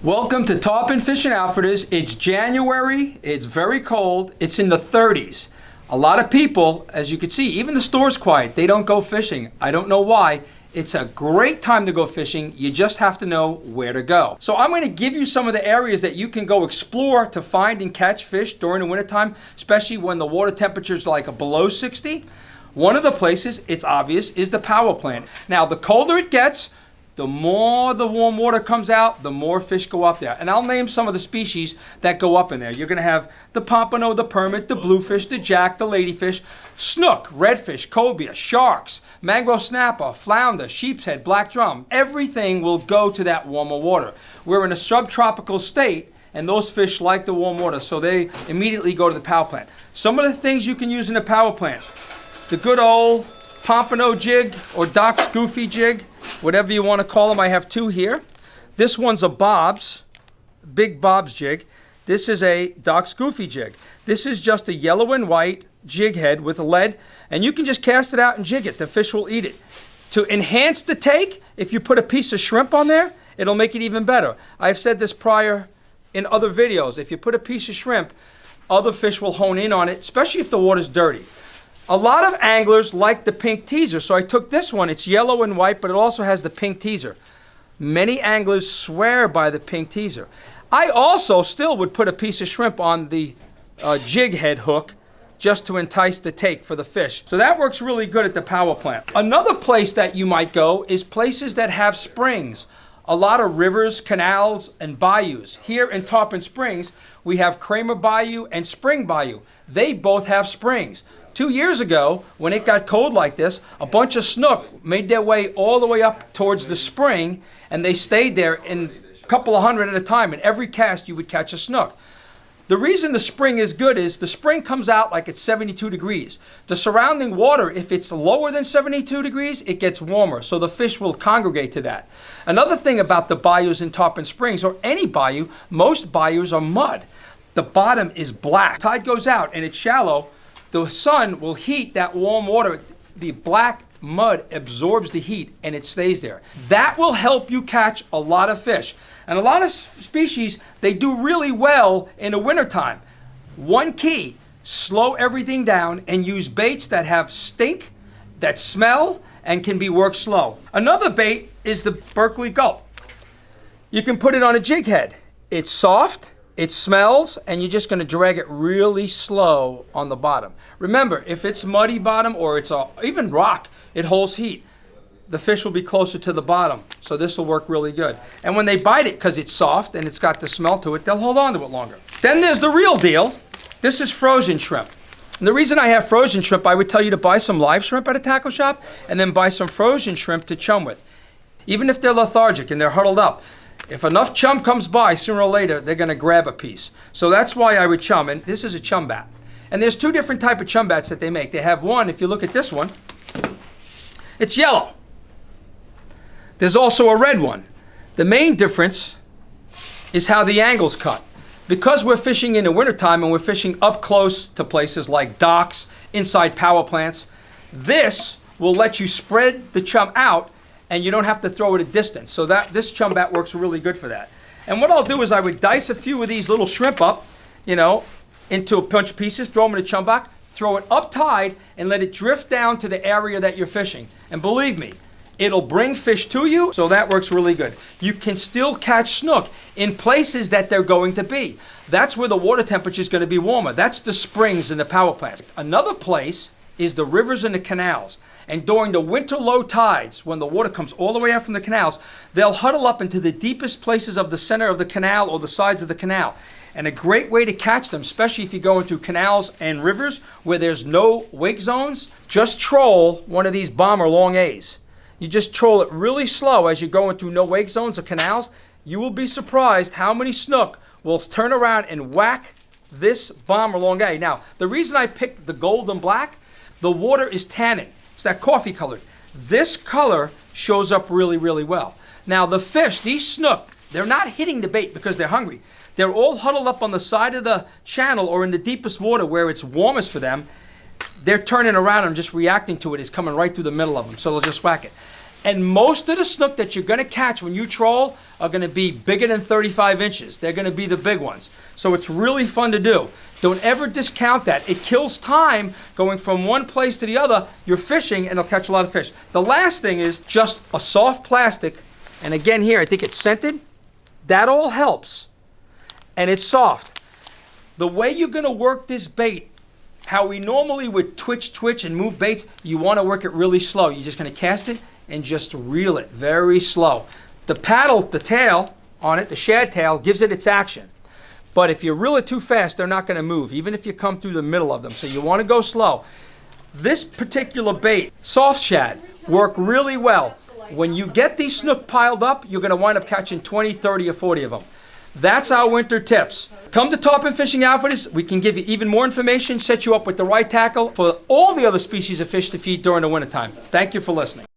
Welcome to Tarpon Fishing Outfitters. It's January, it's very cold, it's in the 30s. A lot of people, as you can see, even the store's quiet, they don't go fishing. I don't know why. It's a great time to go fishing, you just have to know where to go. So I'm going to give you some of the areas that you can go explore to find and catch fish during the wintertime, especially when the water temperature is like below 60. One of the places, it's obvious, is the power plant. Now, the colder it gets, the more the warm water comes out, the more fish go up there. And I'll name some of the species that go up in there. You're going to have the pompano, the permit, the bluefish, the jack, the ladyfish, snook, redfish, cobia, sharks, mangrove snapper, flounder, sheepshead, black drum. Everything will go to that warmer water. We're in a subtropical state, and those fish like the warm water, so they immediately go to the power plant. Some of the things you can use in the power plant: the good old pompano jig or Doc's Goofy jig, whatever you want to call them. I have two here. This one's a Bob's, big Bob's jig. This is a Doc's Goofy jig. This is just a yellow and white jig head with a lead, and you can just cast it out and jig it. The fish will eat it. To enhance the take, if you put a piece of shrimp on there, it'll make it even better. I've said this prior in other videos. If you put a piece of shrimp, other fish will hone in on it, especially if the water's dirty. A lot of anglers like the pink teaser, so I took this one. It's yellow and white, but it also has the pink teaser. Many anglers swear by the pink teaser. I also still would put a piece of shrimp on the jig head hook just to entice the take for the fish. So that works really good at the power plant. Another place that you might go is places that have springs. A lot of rivers, canals, and bayous. Here in Tarpon Springs, we have Kramer Bayou and Spring Bayou. They both have springs. 2 years ago, when it got cold like this, a bunch of snook made their way all the way up towards the spring, and they stayed there in a couple of hundred at a time. In every cast, you would catch a snook. The reason the spring is good is the spring comes out like it's 72 degrees. The surrounding water, if it's lower than 72 degrees, it gets warmer, so the fish will congregate to that. Another thing about the bayous in Tarpon Springs, or any bayou, most bayous are mud. The bottom is black. Tide goes out and it's shallow. The sun will heat that warm water. The black mud absorbs the heat and it stays there. That will help you catch a lot of fish. And a lot of species, they do really well in the wintertime. One key: slow everything down and use baits that have stink, that smell, and can be worked slow. Another bait is the Berkeley gulp. You can put it on a jig head. It's soft, it smells, and you're just going to drag it really slow on the bottom. Remember, if it's muddy bottom or it's even rock, it holds heat. The fish will be closer to the bottom, so this will work really good. And when they bite it, because it's soft and it's got the smell to it, they'll hold on to it longer. Then there's the real deal. This is frozen shrimp. And the reason I have frozen shrimp, I would tell you to buy some live shrimp at a tackle shop and then buy some frozen shrimp to chum with. Even if they're lethargic and they're huddled up, if enough chum comes by, sooner or later, they're going to grab a piece. So that's why I would chum. And this is a chum bat. And there's two different types of chum bats that they make. They have one, if you look at this one, it's yellow. There's also a red one. The main difference is how the angle's cut. Because we're fishing in the wintertime and we're fishing up close to places like docks, inside power plants, this will let you spread the chum out and you don't have to throw it a distance. So this chum bat works really good for that. And what I'll do is I would dice a few of these little shrimp up, into a bunch of pieces, throw them in a chum box, throw it up tide, and let it drift down to the area that you're fishing. And believe me, it'll bring fish to you, so that works really good. You can still catch snook in places that they're going to be. That's where the water temperature is going to be warmer. That's the springs and the power plants. Another place is the rivers and the canals. And during the winter low tides, when the water comes all the way out from the canals, they'll huddle up into the deepest places of the center of the canal or the sides of the canal. And a great way to catch them, especially if you go into canals and rivers where there's no wake zones, just troll one of these bomber long A's. You just troll it really slow as you go into no wake zones or canals. You will be surprised how many snook will turn around and whack this bomber long A. Now, the reason I picked the gold and black, the water is tanning. It's that coffee color. This color shows up really, really well. Now, the fish, these snook, they're not hitting the bait because they're hungry. They're all huddled up on the side of the channel or in the deepest water where it's warmest for them. They're turning around and just reacting to it. It's coming right through the middle of them, so they'll just whack it. And most of the snook that you're going to catch when you troll are going to be bigger than 35 inches. They're going to be the big ones. So it's really fun to do. Don't ever discount that. It kills time going from one place to the other. You're fishing and it'll catch a lot of fish. The last thing is just a soft plastic. And again here, I think it's scented. That all helps. And it's soft. The way you're going to work this bait, how we normally would twitch and move baits, you want to work it really slow. You're just going to cast it and just reel it very slow. The paddle, the tail on it, the shad tail, gives it its action. But if you reel it too fast, they're not going to move, even if you come through the middle of them. So you want to go slow. This particular bait, soft shad, work really well. When you get these snook piled up, you're going to wind up catching 20, 30, or 40 of them. That's our winter tips. Come to Tarpon Fishing Outfitters. We can give you even more information, set you up with the right tackle for all the other species of fish to feed during the wintertime. Thank you for listening.